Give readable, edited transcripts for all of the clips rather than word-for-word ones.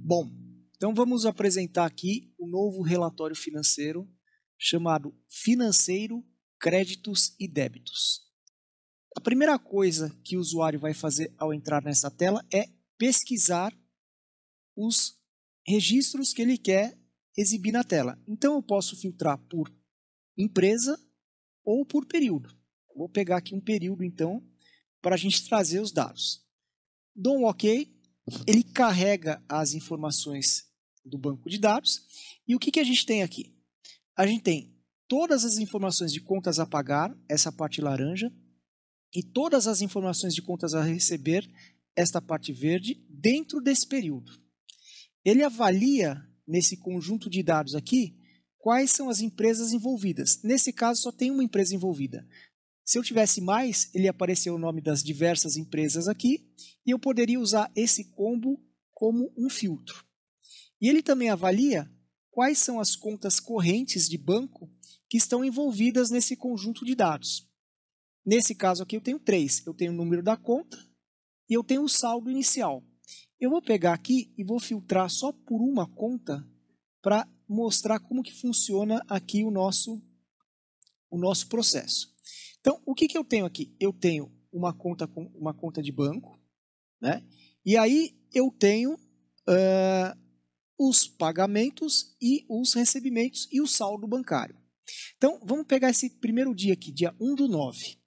Bom, então vamos apresentar aqui o novo relatório financeiro chamado Financeiro, Créditos e Débitos. A primeira coisa que o usuário vai fazer ao entrar nessa tela é pesquisar os registros que ele quer exibir na tela. Então eu posso filtrar por empresa ou por período. Vou pegar aqui um período então para a gente trazer os dados. Dou um OK, ele carrega as informações do banco de dados e o que a gente tem aqui? A gente tem todas as informações de contas a pagar, essa parte laranja, e todas as informações de contas a receber, esta parte verde, dentro desse período. Ele avalia, nesse conjunto de dados aqui, quais são as empresas envolvidas. Nesse caso, só tem uma empresa envolvida. Se eu tivesse mais, ele apareceu o nome das diversas empresas aqui, e eu poderia usar esse combo como um filtro. E ele também avalia quais são as contas correntes de banco que estão envolvidas nesse conjunto de dados. Nesse caso aqui eu tenho 3. Eu tenho o número da conta e eu tenho o saldo inicial. Eu vou pegar aqui e vou filtrar só por uma conta para mostrar como que funciona aqui o nosso processo. Então, o que eu tenho aqui? Eu tenho uma conta de banco, né? E aí eu tenho os pagamentos e os recebimentos e o saldo bancário. Então, vamos pegar esse primeiro dia aqui, dia 1/9.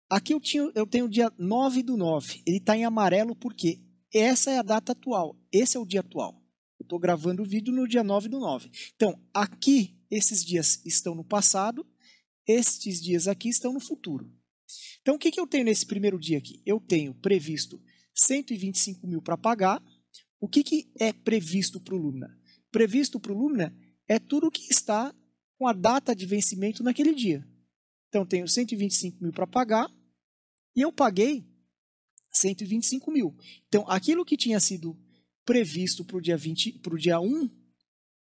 Aqui eu tenho o dia 9/9. Ele está em amarelo porque essa é a data atual. Esse é o dia atual. Eu estou gravando o vídeo no dia 9/9. Então, aqui, esses dias estão no passado. Estes dias aqui estão no futuro. Então, o que eu tenho nesse primeiro dia aqui? Eu tenho previsto 125 mil para pagar. O que é previsto para o Lumina? Previsto para o Lumina é tudo que está com a data de vencimento naquele dia. Então, tenho 125 mil para pagar e eu paguei 125 mil. Então, aquilo que tinha sido previsto para o dia 1,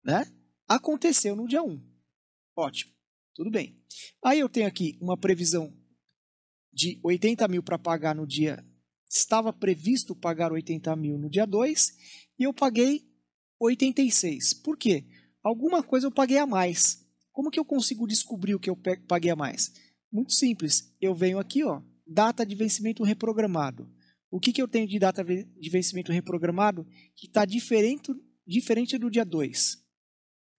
né, aconteceu no dia 1. Ótimo, tudo bem. Aí eu tenho aqui uma previsão de 80 mil para pagar no dia... Estava previsto pagar 80 mil no dia 2 e eu paguei 86. Por quê? Alguma coisa eu paguei a mais. Como que eu consigo descobrir o que eu paguei a mais? Muito simples. Eu venho aqui, ó, data de vencimento reprogramado. O que eu tenho de data de vencimento reprogramado que está diferente do dia 2?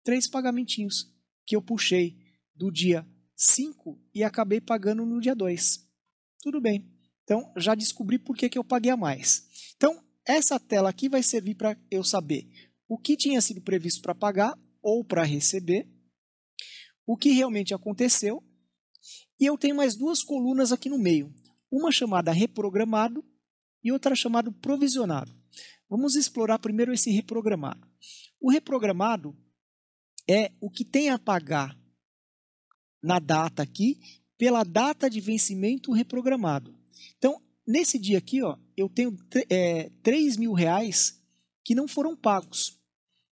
3 pagamentinhos que eu puxei do dia 5 e acabei pagando no dia 2. Tudo bem. Então, já descobri por que eu paguei a mais. Então, essa tela aqui vai servir para eu saber o que tinha sido previsto para pagar ou para receber, o que realmente aconteceu, e eu tenho mais duas colunas aqui no meio, uma chamada reprogramado e outra chamada provisionado. Vamos explorar primeiro esse reprogramado. O reprogramado é o que tem a pagar na data aqui pela data de vencimento reprogramado. Então, nesse dia aqui, ó, eu tenho 3 mil reais que não foram pagos.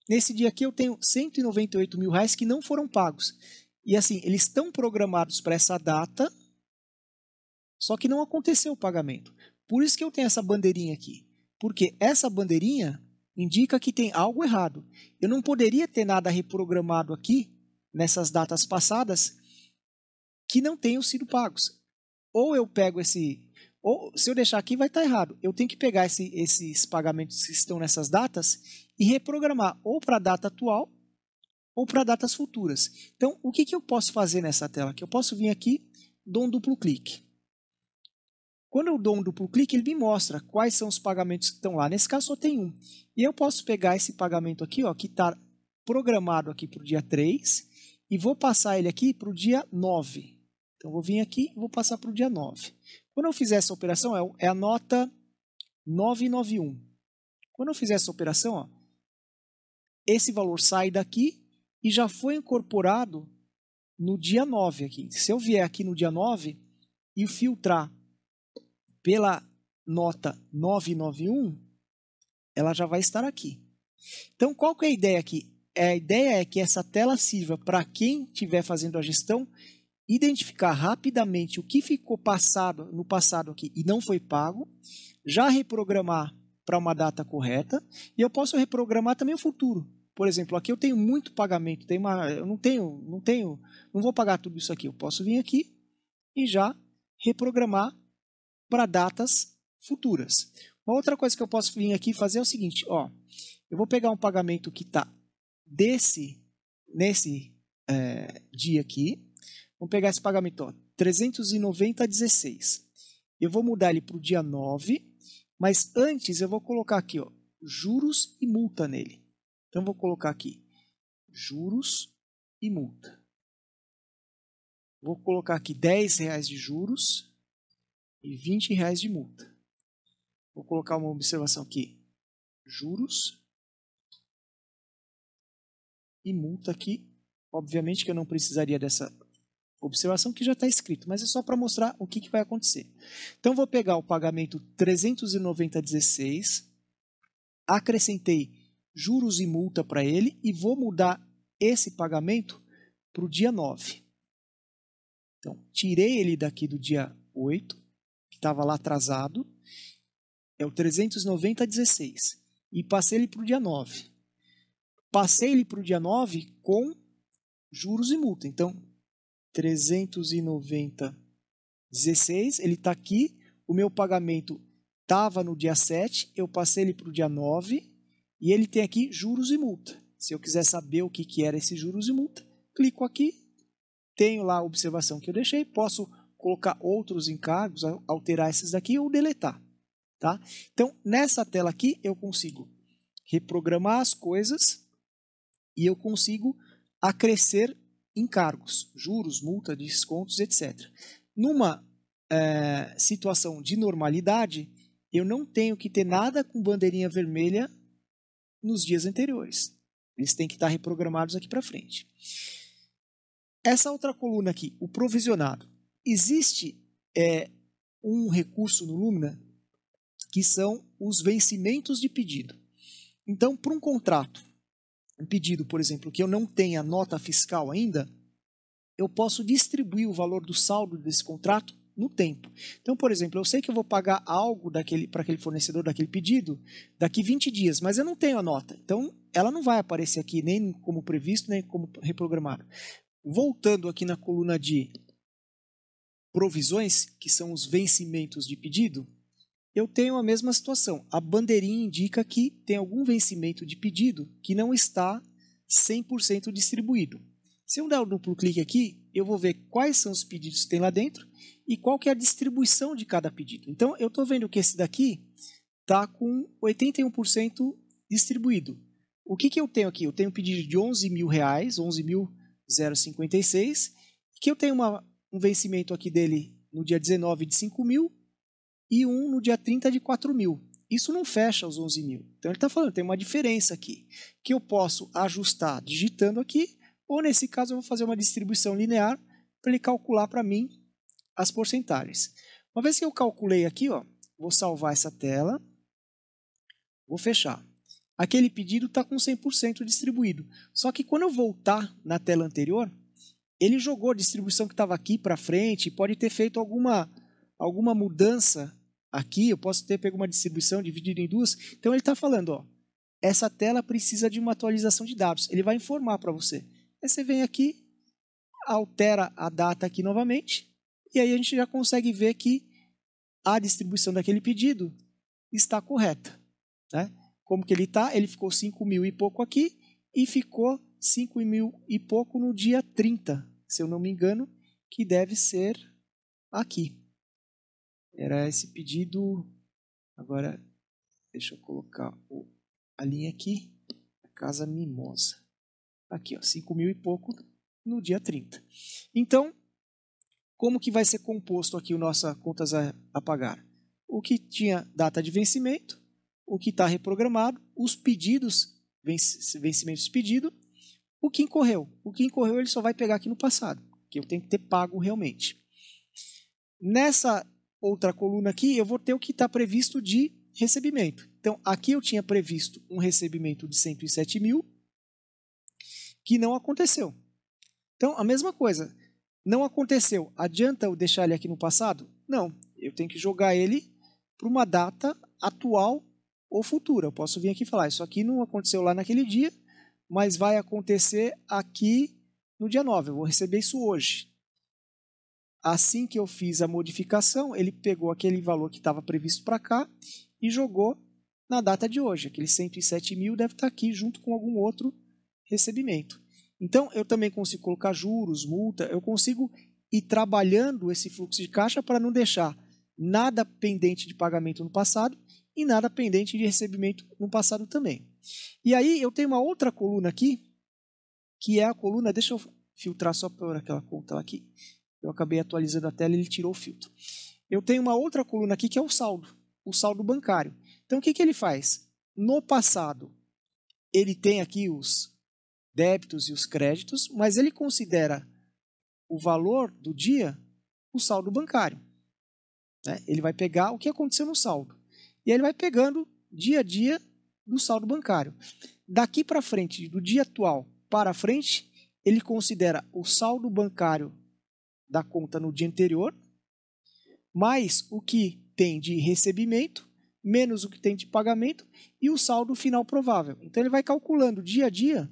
Nesse dia aqui eu tenho 198 mil reais que não foram pagos. E assim, eles estão programados para essa data, só que não aconteceu o pagamento. Por isso que eu tenho essa bandeirinha aqui. Porque essa bandeirinha indica que tem algo errado. Eu não poderia ter nada reprogramado aqui, nessas datas passadas, que não tenham sido pagos. Ou eu pego ou se eu deixar aqui vai estar errado. Eu tenho que pegar esses pagamentos que estão nessas datas e reprogramar ou para a data atual ou para datas futuras. Então, o que eu posso fazer nessa tela aqui? Eu posso vir aqui, dou um duplo clique. Quando eu dou um duplo clique, ele me mostra quais são os pagamentos que estão lá. Nesse caso, só tem um. E eu posso pegar esse pagamento aqui, ó, que está programado aqui para o dia 3 e vou passar ele aqui para o dia 9. Então, vou vir aqui e vou passar para o dia 9. Quando eu fizer essa operação, é a nota 991. Quando eu fizer essa operação, ó, esse valor sai daqui e já foi incorporado no dia 9 aqui. Se eu vier aqui no dia 9 e filtrar pela nota 991, ela já vai estar aqui. Então, qual que é a ideia aqui? A ideia é que essa tela sirva para quem estiver fazendo a gestão identificar rapidamente o que ficou no passado aqui e não foi pago, já reprogramar para uma data correta e eu posso reprogramar também o futuro. Por exemplo, aqui eu tenho muito pagamento, eu não vou pagar tudo isso aqui. Eu posso vir aqui e já reprogramar para datas futuras. Uma outra coisa que eu posso vir aqui e fazer é o seguinte, ó, eu vou pegar um pagamento que está nesse dia aqui, vamos pegar esse pagamento, ó, 390,16. Eu vou mudar ele para o dia 9, mas antes eu vou colocar aqui, ó, juros e multa nele. Então, eu vou colocar aqui juros e multa. Vou colocar aqui R$10 de juros e R$20 de multa. Vou colocar uma observação aqui, juros e multa aqui. Obviamente que eu não precisaria dessa observação que já está escrito, mas é só para mostrar o que vai acontecer. Então, vou pegar o pagamento 390,16, acrescentei juros e multa para ele e vou mudar esse pagamento para o dia 9. Então, tirei ele daqui do dia 8, que estava lá atrasado, é o 390,16, e passei ele para o dia 9. Passei ele para o dia 9 com juros e multa. Então, 390,16, ele está aqui, o meu pagamento estava no dia 7, eu passei ele para o dia 9, e ele tem aqui juros e multa. Se eu quiser saber o que era esses juros e multa, clico aqui, tenho lá a observação que eu deixei, posso colocar outros encargos, alterar esses daqui ou deletar. Tá? Então, nessa tela aqui, eu consigo reprogramar as coisas e eu consigo acrescer encargos, juros, multa, descontos, etc. Numa situação de normalidade, eu não tenho que ter nada com bandeirinha vermelha nos dias anteriores. Eles têm que estar reprogramados aqui para frente. Essa outra coluna aqui, o provisionado. Existe um recurso no Lumina que são os vencimentos de pedido. Então, para um contrato, um pedido, por exemplo, que eu não tenha nota fiscal ainda, eu posso distribuir o valor do saldo desse contrato no tempo. Então, por exemplo, eu sei que eu vou pagar algo para aquele fornecedor daquele pedido daqui 20 dias, mas eu não tenho a nota. Então, ela não vai aparecer aqui nem como previsto, nem como reprogramado. Voltando aqui na coluna de provisões, que são os vencimentos de pedido, eu tenho a mesma situação. A bandeirinha indica que tem algum vencimento de pedido que não está 100% distribuído. Se eu der um duplo clique aqui, eu vou ver quais são os pedidos que tem lá dentro e qual que é a distribuição de cada pedido. Então, eu estou vendo que esse daqui está com 81% distribuído. O que eu tenho aqui? Eu tenho um pedido de R$11.000, 11.056, que eu tenho um vencimento aqui dele no dia 19 de 5.000 e um no dia 30 de 4.000. Isso não fecha os 11.000. Então, ele está falando, tem uma diferença aqui, que eu posso ajustar digitando aqui, ou nesse caso eu vou fazer uma distribuição linear para ele calcular para mim as porcentagens. Uma vez que eu calculei aqui, ó, vou salvar essa tela, vou fechar. Aquele pedido está com 100% distribuído. Só que quando eu voltar na tela anterior, ele jogou a distribuição que estava aqui para frente, pode ter feito alguma mudança aqui, eu posso ter pego uma distribuição dividida em duas. Então ele está falando, ó, essa tela precisa de uma atualização de dados. Ele vai informar para você. Aí você vem aqui, altera a data aqui novamente, e aí a gente já consegue ver que a distribuição daquele pedido está correta. Né? Como que ele está? Ele ficou 5.000 e pouco aqui e ficou 5.000 e pouco no dia 30, se eu não me engano, que deve ser aqui. Era esse pedido. Agora, deixa eu colocar a linha aqui, a Casa Mimosa. Aqui, ó, 5.000 e pouco no dia 30. Então, como que vai ser composto aqui o nossa contas a pagar? O que tinha data de vencimento, o que está reprogramado, os pedidos, vencimentos de pedido, o que incorreu. O que incorreu ele só vai pegar aqui no passado, que eu tenho que ter pago realmente. Nessa outra coluna aqui, eu vou ter o que está previsto de recebimento. Então, aqui eu tinha previsto um recebimento de 107.000, que não aconteceu. Então, a mesma coisa. Não aconteceu. Adianta eu deixar ele aqui no passado? Não. Eu tenho que jogar ele para uma data atual ou futura. Eu posso vir aqui e falar, isso aqui não aconteceu lá naquele dia, mas vai acontecer aqui no dia 9, eu vou receber isso hoje. Assim que eu fiz a modificação, ele pegou aquele valor que estava previsto para cá e jogou na data de hoje. Aquele 107 mil deve estar aqui junto com algum outro recebimento. Então, eu também consigo colocar juros, multa, eu consigo ir trabalhando esse fluxo de caixa para não deixar nada pendente de pagamento no passado e nada pendente de recebimento no passado também. E aí eu tenho uma outra coluna aqui, que é a coluna, deixa eu filtrar só por aquela conta lá aqui. Eu acabei atualizando a tela e ele tirou o filtro. Eu tenho uma outra coluna aqui que é o saldo bancário. Então o que ele faz? No passado, ele tem aqui os débitos e os créditos, mas ele considera o valor do dia o saldo bancário. Né? Ele vai pegar o que aconteceu no saldo. E ele vai pegando dia a dia do saldo bancário. Daqui para frente, do dia atual para frente, ele considera o saldo bancário da conta no dia anterior, mais o que tem de recebimento, menos o que tem de pagamento e o saldo final provável. Então ele vai calculando dia a dia,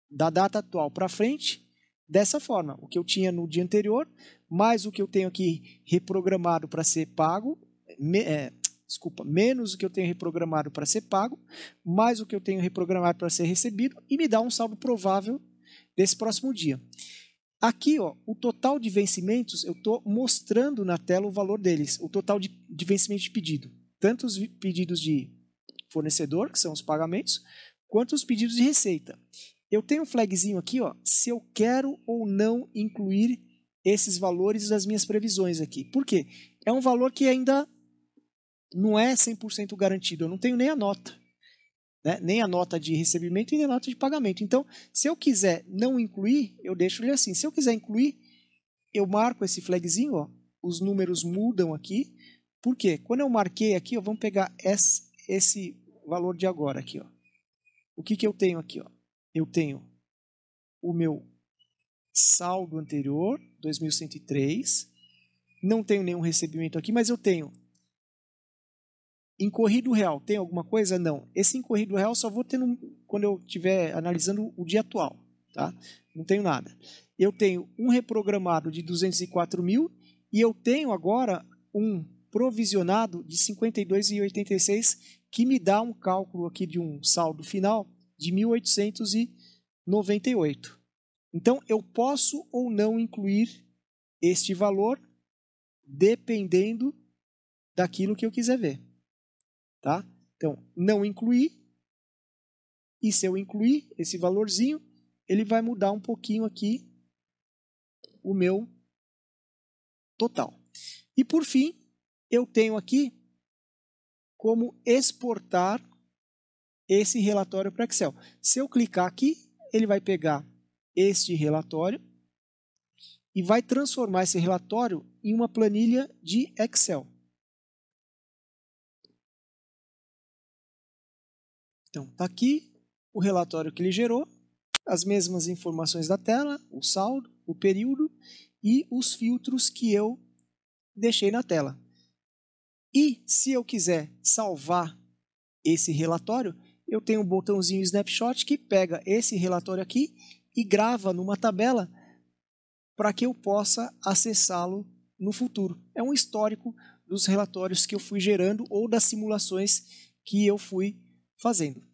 da data atual para frente, dessa forma. O que eu tinha no dia anterior, mais o que eu tenho aqui reprogramado para ser pago, menos o que eu tenho reprogramado para ser pago, mais o que eu tenho reprogramado para ser recebido, e me dá um saldo provável desse próximo dia. Aqui, ó, o total de vencimentos, eu estou mostrando na tela o valor deles, o total de vencimento de pedido. Tanto os pedidos de fornecedor, que são os pagamentos, quanto os pedidos de receita. Eu tenho um flagzinho aqui, ó, se eu quero ou não incluir esses valores das minhas previsões aqui. Por quê? É um valor que ainda não é 100% garantido, eu não tenho nem a nota. Né? Nem a nota de recebimento e nem a nota de pagamento. Então, se eu quiser não incluir, eu deixo ele assim. Se eu quiser incluir, eu marco esse flagzinho, ó, os números mudam aqui. Por quê? Quando eu marquei aqui, ó, vamos pegar esse valor de agora aqui. Ó. O que eu tenho aqui? Ó? Eu tenho o meu saldo anterior, 2.103. Não tenho nenhum recebimento aqui, mas eu tenho incorrido real. Tem alguma coisa? Não. Esse incorrido real só vou ter quando eu estiver analisando o dia atual. Tá? Não tenho nada. Eu tenho um reprogramado de 204 mil e eu tenho agora um provisionado de 52,86 que me dá um cálculo aqui de um saldo final de 1.898. Então, eu posso ou não incluir este valor dependendo daquilo que eu quiser ver. Tá? Então, não incluir, e se eu incluir esse valorzinho, ele vai mudar um pouquinho aqui o meu total. E por fim, eu tenho aqui como exportar esse relatório para Excel. Se eu clicar aqui, ele vai pegar este relatório e vai transformar esse relatório em uma planilha de Excel. Então, está aqui o relatório que ele gerou, as mesmas informações da tela, o saldo, o período e os filtros que eu deixei na tela. E se eu quiser salvar esse relatório, eu tenho um botãozinho Snapshot que pega esse relatório aqui e grava numa tabela para que eu possa acessá-lo no futuro. É um histórico dos relatórios que eu fui gerando ou das simulações que eu fui fazendo.